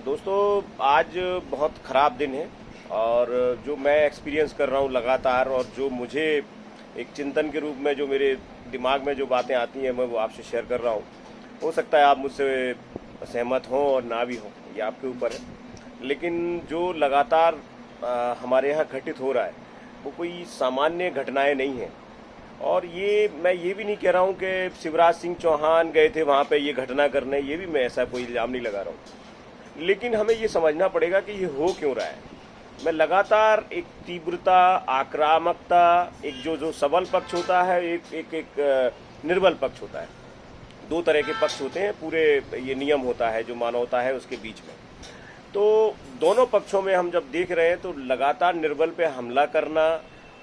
दोस्तों, आज बहुत ख़राब दिन है और जो मैं एक्सपीरियंस कर रहा हूँ लगातार और जो मुझे एक चिंतन के रूप में जो मेरे दिमाग में जो बातें आती हैं मैं वो आपसे शेयर कर रहा हूँ। हो सकता है आप मुझसे सहमत हों और ना भी हों, ये आपके ऊपर है। लेकिन जो लगातार हमारे यहाँ घटित हो रहा है वो कोई सामान्य घटनाएं नहीं हैं। और ये मैं ये भी नहीं कह रहा हूँ कि शिवराज सिंह चौहान गए थे वहाँ पे ये घटना करने, ये भी मैं ऐसा कोई इल्ज़ाम नहीं लगा रहा हूँ। लेकिन हमें ये समझना पड़ेगा कि ये हो क्यों रहा है। मैं लगातार एक तीव्रता, आक्रामकता, एक जो जो सबल पक्ष होता है, एक एक एक निर्बल पक्ष होता है। दो तरह के पक्ष होते हैं, पूरे ये नियम होता है जो मानवता है उसके बीच में। तो दोनों पक्षों में हम जब देख रहे हैं तो लगातार निर्बल पे हमला करना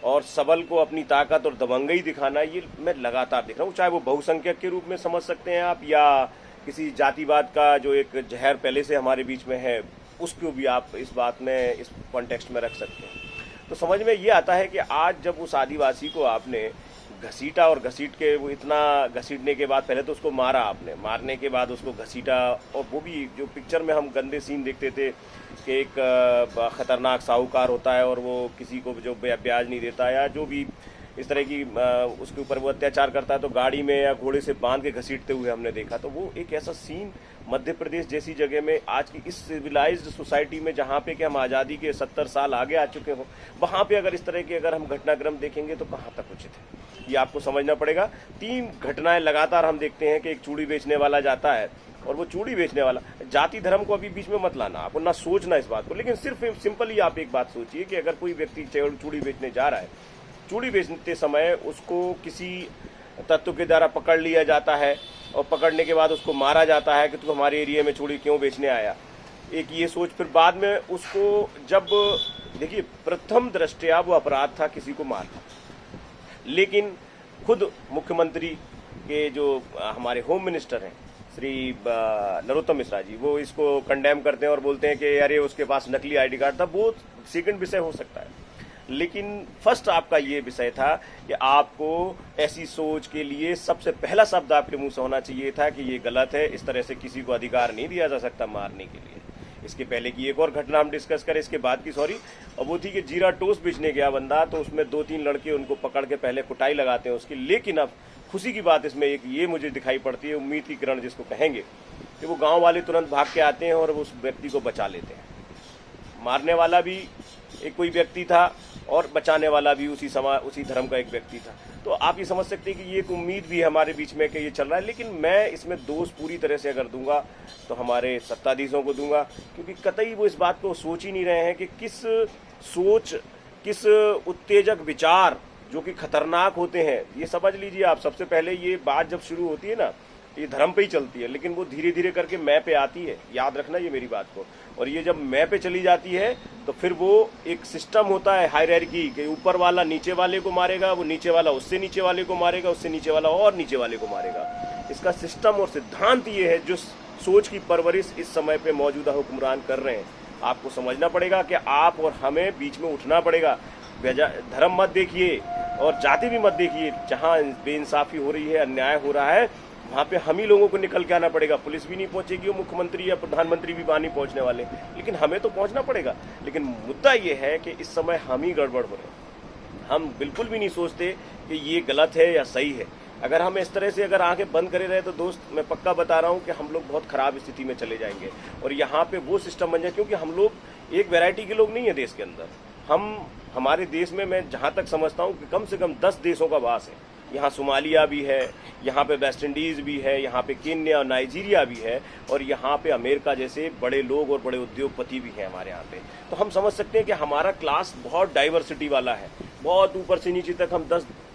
और सबल को अपनी ताकत और दबंगई दिखाना, ये मैं लगातार देख रहा हूँ। चाहे वो बहुसंख्यक के रूप में समझ सकते हैं आप, या किसी जातिवाद का जो एक जहर पहले से हमारे बीच में है उसको भी आप इस बात में, इस कॉन्टेक्स्ट में रख सकते हैं। तो समझ में ये आता है कि आज जब उस आदिवासी को आपने घसीटा और घसीट के, वो इतना घसीटने के बाद पहले तो उसको मारा आपने, मारने के बाद उसको घसीटा, और वो भी जो पिक्चर में हम गंदे सीन देखते थे कि एक खतरनाक साहूकार होता है और वो किसी को जो ब्याज नहीं देता या जो भी इस तरह की उसके ऊपर वो अत्याचार करता है तो गाड़ी में या घोड़े से बांध के घसीटते हुए हमने देखा। तो वो एक ऐसा सीन मध्य प्रदेश जैसी जगह में, आज की इस सिविलाइज्ड सोसाइटी में जहाँ पे कि हम आज़ादी के 70 साल आगे आ चुके हों, वहाँ पे अगर इस तरह के अगर हम घटनाक्रम देखेंगे तो कहाँ तक उचित है, ये आपको समझना पड़ेगा। 3 घटनाएं लगातार हम देखते हैं कि एक चूड़ी बेचने वाला जाता है, और वो चूड़ी बेचने वाला, जाति धर्म को अभी बीच में मत लाना, आपको ना सोचना इस बात को, लेकिन सिर्फ सिंपली आप एक बात सोचिए कि अगर कोई व्यक्ति चूड़ी बेचने जा रहा है, चूड़ी बेचते समय उसको किसी तत्व के द्वारा पकड़ लिया जाता है और पकड़ने के बाद उसको मारा जाता है कि तू हमारे एरिया में चूड़ी क्यों बेचने आया। एक ये सोच, फिर बाद में उसको जब देखिए, प्रथम दृष्टया वो अपराध था किसी को मारना, लेकिन खुद मुख्यमंत्री के जो हमारे होम मिनिस्टर हैं श्री नरोत्तम मिश्रा जी, वो इसको कंडेम करते हैं और बोलते हैं कि अरे उसके पास नकली आईडी कार्ड था। वो सेकंड विषय हो सकता है, लेकिन फर्स्ट आपका ये विषय था कि आपको ऐसी सोच के लिए सबसे पहला शब्द आपके मुंह से होना चाहिए था कि ये गलत है, इस तरह से किसी को अधिकार नहीं दिया जा सकता मारने के लिए। इसके पहले की एक और घटना हम डिस्कस करें, इसके बाद की सॉरी, और वो थी कि जीरा टोस्ट बेचने गया बंदा, तो उसमें 2-3 लड़के उनको पकड़ के पहले कुटाई लगाते हैं उसकी। लेकिन अब खुशी की बात इसमें एक ये मुझे दिखाई पड़ती है, उम्मीद की किरण जिसको कहेंगे, कि वो गाँव वाले तुरंत भाग के आते हैं और उस व्यक्ति को बचा लेते हैं। मारने वाला भी एक कोई व्यक्ति था और बचाने वाला भी उसी धर्म का एक व्यक्ति था। तो आप ये समझ सकते हैं कि ये एक उम्मीद भी है हमारे बीच में कि ये चल रहा है। लेकिन मैं इसमें दोष पूरी तरह से अगर दूंगा तो हमारे सत्ताधीशों को दूंगा, क्योंकि कतई वो इस बात को सोच ही नहीं रहे हैं कि किस उत्तेजक विचार जो कि खतरनाक होते हैं। ये समझ लीजिए आप, सबसे पहले ये बात जब शुरू होती है ना, ये धर्म पे ही चलती है, लेकिन वो धीरे धीरे करके मैं पे आती है, याद रखना ये मेरी बात को। और ये जब मैं पे चली जाती है तो फिर वो एक सिस्टम होता है हायरार्की के, ऊपर वाला नीचे वाले को मारेगा, वो नीचे वाला उससे नीचे वाले को मारेगा, उससे नीचे वाला और नीचे वाले को मारेगा। इसका सिस्टम और सिद्धांत ये है जो सोच की परवरिश इस समय पे मौजूदा हुक्मरान कर रहे हैं। आपको समझना पड़ेगा कि आप और हमें बीच में उठना पड़ेगा। धर्म मत देखिए और जाति भी मत देखिए, जहाँ बेइंसाफी हो रही है, अन्याय हो रहा है, वहाँ पे हम ही लोगों को निकल के आना पड़ेगा। पुलिस भी नहीं पहुंचेगी और मुख्यमंत्री या प्रधानमंत्री भी वहाँ नहीं पहुंचने वाले, लेकिन हमें तो पहुंचना पड़ेगा। लेकिन मुद्दा ये है कि इस समय हम ही गड़बड़ हो रहे हैं। हम बिल्कुल भी नहीं सोचते कि ये गलत है या सही है। अगर हम इस तरह से अगर आंखें बंद करे रहे तो दोस्त, मैं पक्का बता रहा हूँ कि हम लोग बहुत खराब स्थिति में चले जाएंगे और यहाँ पे वो सिस्टम बन जाए, क्योंकि हम लोग एक वैरायटी के लोग नहीं है देश के अंदर। हमारे देश में, मैं जहाँ तक समझता हूँ कि कम से कम 10 देशों का वास है। यहाँ सोमालिया भी है, यहाँ पे वेस्ट इंडीज़ भी है, यहाँ पे केन्या और नाइजीरिया भी है, और यहाँ पे अमेरिका जैसे बड़े लोग और बड़े उद्योगपति भी हैं हमारे यहाँ पे। तो हम समझ सकते हैं कि हमारा क्लास बहुत डाइवर्सिटी वाला है, बहुत ऊपर से नीचे तक हम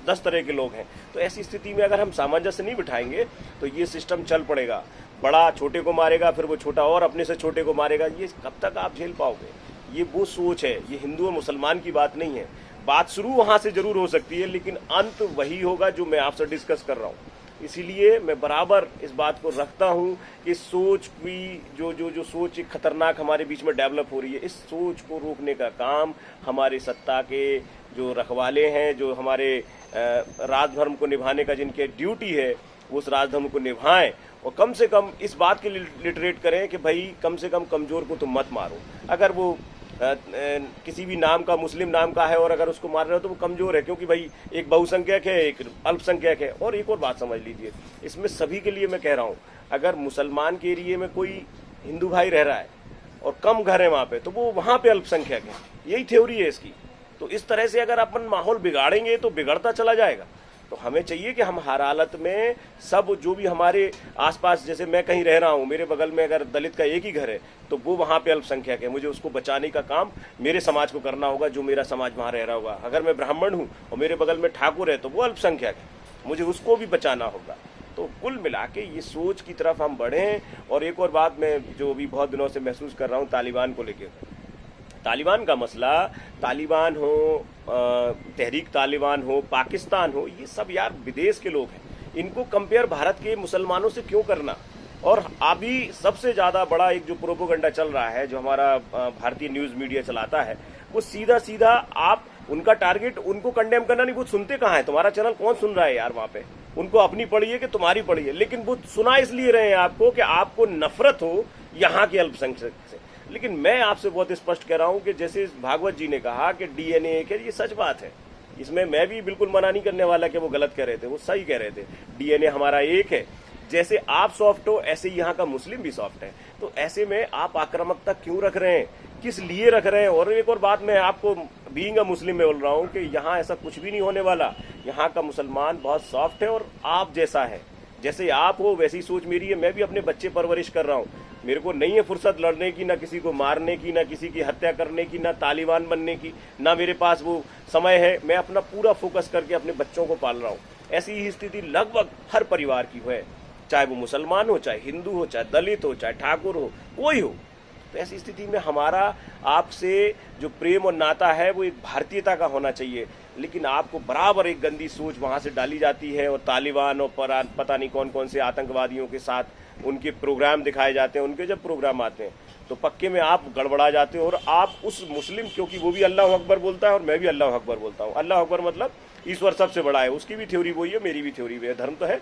10 तरह के लोग हैं। तो ऐसी स्थिति में अगर हम सामंजस्य नहीं बिठाएंगे तो ये सिस्टम चल पड़ेगा। बड़ा छोटे को मारेगा, फिर वो छोटा और अपने से छोटे को मारेगा। ये कब तक आप झेल पाओगे? ये वो सोच है, ये हिंदू और मुसलमान की बात नहीं है। बात शुरू वहां से जरूर हो सकती है, लेकिन अंत वही होगा जो मैं आपसे डिस्कस कर रहा हूँ। इसीलिए मैं बराबर इस बात को रखता हूँ कि सोच की जो सोच एक खतरनाक हमारे बीच में डेवलप हो रही है, इस सोच को रोकने का काम हमारे सत्ता के जो रखवाले हैं, जो हमारे राजधर्म को निभाने का जिनके ड्यूटी है, वो उस राजधर्म को निभाएं और कम से कम इस बात के लिए लिटरेट करें कि भाई कम से कम कमजोर को तुम मत मारो। अगर वो किसी भी नाम का, मुस्लिम नाम का है और अगर उसको मार रहे हो तो वो कमजोर है, क्योंकि भाई एक बहुसंख्यक है, एक अल्पसंख्यक है। और एक और बात समझ लीजिए, इसमें सभी के लिए मैं कह रहा हूँ, अगर मुसलमान के एरिए में कोई हिंदू भाई रह रहा है और कम घर है वहां पे, तो वो वहां पे अल्पसंख्यक है। यही थ्योरी है इसकी। तो इस तरह से अगर अपन माहौल बिगाड़ेंगे तो बिगड़ता चला जाएगा। तो हमें चाहिए कि हम हर हालत में सब जो भी हमारे आसपास, जैसे मैं कहीं रह रहा हूँ, मेरे बगल में अगर दलित का एक ही घर है तो वो वहाँ पे अल्पसंख्यक है, मुझे उसको बचाने का काम मेरे समाज को करना होगा, जो मेरा समाज वहाँ रह रहा होगा। अगर मैं ब्राह्मण हूँ और मेरे बगल में ठाकुर है तो वो अल्पसंख्यक है, मुझे उसको भी बचाना होगा। तो कुल मिला के ये सोच की तरफ हम बढ़ें। और एक और बात मैं जो अभी बहुत दिनों से महसूस कर रहा हूँ तालिबान को लेकर, तालिबान का मसला, तालिबान हो, तहरीक तालिबान हो, पाकिस्तान हो, ये सब यार विदेश के लोग हैं। इनको कंपेयर भारत के मुसलमानों से क्यों करना। और अभी सबसे ज्यादा बड़ा एक जो प्रोपोगंडा चल रहा है, जो हमारा भारतीय न्यूज मीडिया चलाता है, वो सीधा सीधा आप उनका टारगेट उनको कंडेम करना नहीं। वो सुनते कहाँ है, तुम्हारा चैनल कौन सुन रहा है यार वहां पे? उनको अपनी पड़ी है कि तुम्हारी पड़ी है, लेकिन वो सुना इसलिए रहे हैं आपको कि आपको नफरत हो यहाँ के अल्पसंख्यक से। लेकिन मैं आपसे बहुत स्पष्ट कह रहा हूं कि जैसे भागवत जी ने कहा कि डीएनए एक है, ये सच बात है। इसमें मैं भी बिल्कुल मना नहीं करने वाला कि वो गलत कह रहे थे, वो सही कह रहे थे। डीएनए हमारा एक है। जैसे आप सॉफ्ट हो ऐसे ही यहाँ का मुस्लिम भी सॉफ्ट है। तो ऐसे में आप आक्रामकता क्यों रख रहे हैं, किस लिए रख रहे हैं? और एक और बात मैं आपको बीइंग अ मुस्लिम में बोल रहा हूँ कि यहाँ ऐसा कुछ भी नहीं होने वाला। यहाँ का मुसलमान बहुत सॉफ्ट है और आप जैसा है, जैसे आप हो वैसी सोच मेरी है। मैं भी अपने बच्चे परवरिश कर रहा हूँ। मेरे को नहीं है फुर्सत लड़ने की, ना किसी को मारने की, ना किसी की हत्या करने की, ना तालिबान बनने की, ना मेरे पास वो समय है। मैं अपना पूरा फोकस करके अपने बच्चों को पाल रहा हूँ। ऐसी ही स्थिति लगभग हर परिवार की है, चाहे वो मुसलमान हो, चाहे हिंदू हो, चाहे दलित हो, चाहे ठाकुर हो, कोई हो। तो ऐसी स्थिति में हमारा आपसे जो प्रेम और नाता है वो एक भारतीयता का होना चाहिए। लेकिन आपको बराबर एक गंदी सोच वहां से डाली जाती है और तालिबान और पता नहीं कौन कौन से आतंकवादियों के साथ उनके प्रोग्राम दिखाए जाते हैं। उनके जब प्रोग्राम आते हैं तो पक्के में आप गड़बड़ा जाते हो। और आप उस मुस्लिम, क्योंकि वो भी अल्लाह अकबर बोलता है और मैं भी अल्लाह अकबर बोलता हूँ। अल्लाह अकबर मतलब ईश्वर सबसे बड़ा है, उसकी भी थ्योरी वही है, मेरी भी थ्योरी वही है, धर्म तो है।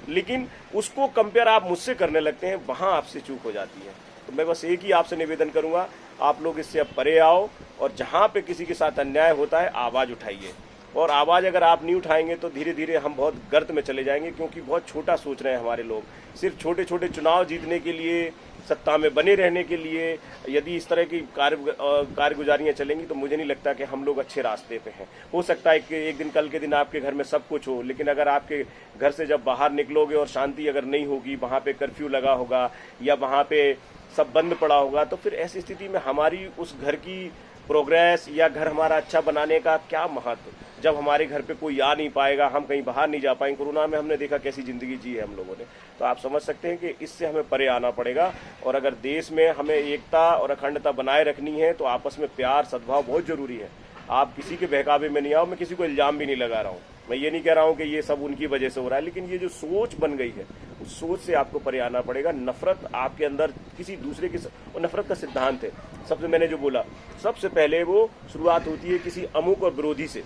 लेकिन उसको कंपेयर आप मुझसे करने लगते हैं, वहां आपसे चूक हो जाती है। तो मैं बस एक ही आपसे निवेदन करूंगा, आप लोग इससे अब परे आओ और जहां पे किसी के साथ अन्याय होता है आवाज उठाइए। और आवाज अगर आप नहीं उठाएंगे तो धीरे धीरे हम बहुत गर्त में चले जाएंगे, क्योंकि बहुत छोटा सोच रहे हैं हमारे लोग। सिर्फ छोटे छोटे चुनाव जीतने के लिए, सत्ता में बने रहने के लिए यदि इस तरह की कारगुजारियां चलेंगी तो मुझे नहीं लगता कि हम लोग अच्छे रास्ते पे हैं। हो सकता है कि एक दिन कल के दिन आपके घर में सब कुछ हो, लेकिन अगर आपके घर से जब बाहर निकलोगे और शांति अगर नहीं होगी, वहां पे कर्फ्यू लगा होगा या वहां पे सब बंद पड़ा होगा, तो फिर ऐसी स्थिति में हमारी उस घर की प्रोग्रेस या घर हमारा अच्छा बनाने का क्या महत्व, जब हमारे घर पे कोई आ नहीं पाएगा, हम कहीं बाहर नहीं जा पाएंगे। कोरोना में हमने देखा कैसी जिंदगी जी है हम लोगों ने। तो आप समझ सकते हैं कि इससे हमें परे आना पड़ेगा। और अगर देश में हमें एकता और अखंडता बनाए रखनी है तो आपस में प्यार सद्भाव बहुत जरूरी है। आप किसी के बहकावे में नहीं आओ। मैं किसी को इल्जाम भी नहीं लगा रहा हूँ, मैं ये नहीं कह रहा हूँ कि ये सब उनकी वजह से हो रहा है, लेकिन ये जो सोच बन गई है उस सोच से आपको परे आना पड़ेगा। नफरत आपके अंदर किसी दूसरे की, और नफरत का सिद्धांत है, सबसे मैंने जो बोला, सबसे पहले वो शुरुआत होती है किसी अमुक और विरोधी से,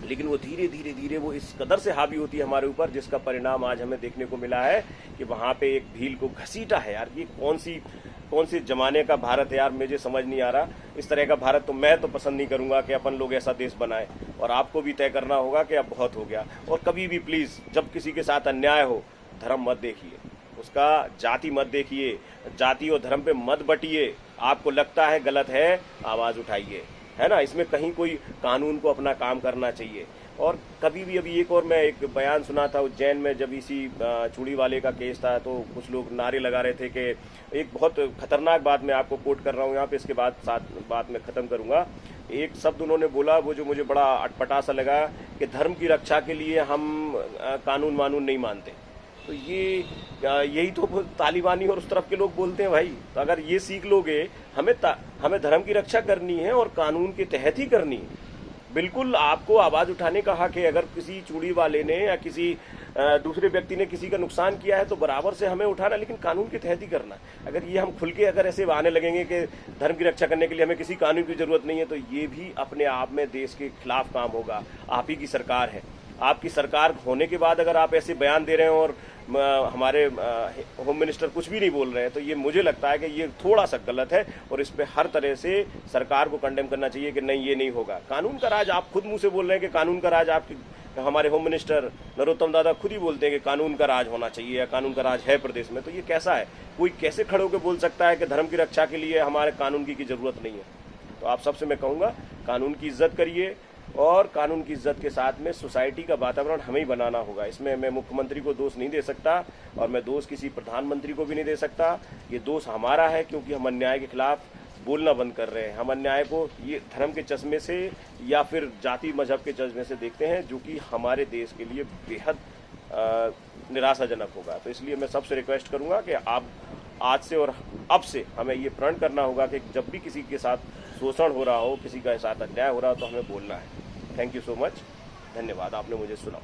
लेकिन वो धीरे धीरे धीरे वो इस कदर से हावी होती है हमारे ऊपर, जिसका परिणाम आज हमें देखने को मिला है कि वहां पे एक भील को घसीटा है। यार ये कौन सी जमाने का भारत है यार, मुझे समझ नहीं आ रहा। इस तरह का भारत तो मैं तो पसंद नहीं करूंगा कि अपन लोग ऐसा देश बनाए। और आपको भी तय करना होगा कि अब बहुत हो गया। और कभी भी प्लीज जब किसी के साथ अन्याय हो, धर्म मत देखिए, उसका जाति मत देखिए, जाति और धर्म पे मत बटिए। आपको लगता है गलत है, आवाज उठाइए, है ना। इसमें कहीं कोई कानून को अपना काम करना चाहिए। और कभी भी, अभी एक और मैं एक बयान सुना था उज्जैन में, जब इसी चूड़ी वाले का केस था, तो कुछ लोग नारे लगा रहे थे कि एक बहुत खतरनाक बात मैं आपको कोट कर रहा हूँ यहाँ पे, इसके बाद बात मैं खत्म करूंगा। एक शब्द उन्होंने बोला वो जो मुझे बड़ा अटपटा सा लगा कि धर्म की रक्षा के लिए हम कानून वानून नहीं मानते। तो ये यही तो तालिबानी और उस तरफ के लोग बोलते हैं भाई। तो अगर ये सीख लोगे, हमें धर्म की रक्षा करनी है और कानून के तहत ही करनी है। बिल्कुल आपको आवाज उठाने का हक है। अगर किसी चूड़ी वाले ने या किसी दूसरे व्यक्ति ने किसी का नुकसान किया है तो बराबर से हमें उठाना, लेकिन कानून के तहत ही करना। अगर ये हम खुल के अगर ऐसे आने लगेंगे कि धर्म की रक्षा करने के लिए हमें किसी कानून की जरूरत नहीं है, तो ये भी अपने आप में देश के खिलाफ काम होगा। आप ही की सरकार है, आपकी सरकार होने के बाद अगर आप ऐसे बयान दे रहे हैं और हमारे होम मिनिस्टर कुछ भी नहीं बोल रहे हैं, तो ये मुझे लगता है कि ये थोड़ा सा गलत है और इस पे हर तरह से सरकार को कंडेम करना चाहिए कि नहीं, ये नहीं होगा। कानून का राज, आप खुद मुंह से बोल रहे हैं कि कानून का राज, आपकी हमारे होम मिनिस्टर नरोत्तम दादा खुद ही बोलते हैं कि कानून का राज होना चाहिए या कानून का राज है प्रदेश में। तो ये कैसा है? कोई कैसे खड़े होकर बोल सकता है कि धर्म की रक्षा के लिए हमारे कानून की जरूरत नहीं है? तो आप सबसे मैं कहूँगा, कानून की इज्जत करिए और कानून की इज्जत के साथ में सोसाइटी का वातावरण हमें ही बनाना होगा। इसमें मैं मुख्यमंत्री को दोष नहीं दे सकता और मैं दोष किसी प्रधानमंत्री को भी नहीं दे सकता। ये दोष हमारा है क्योंकि हम अन्याय के खिलाफ बोलना बंद कर रहे हैं। हम अन्याय को ये धर्म के चश्मे से या फिर जाति मजहब के चश्मे से देखते हैं, जो कि हमारे देश के लिए बेहद निराशाजनक होगा। तो इसलिए मैं सबसे रिक्वेस्ट करूंगा कि आप आज से और अब से हमें ये प्रण करना होगा कि जब भी किसी के साथ शोषण हो रहा हो, किसी के साथ अन्याय हो रहा हो, तो हमें बोलना है। थैंक यू सो मच, धन्यवाद, आपने मुझे सुना।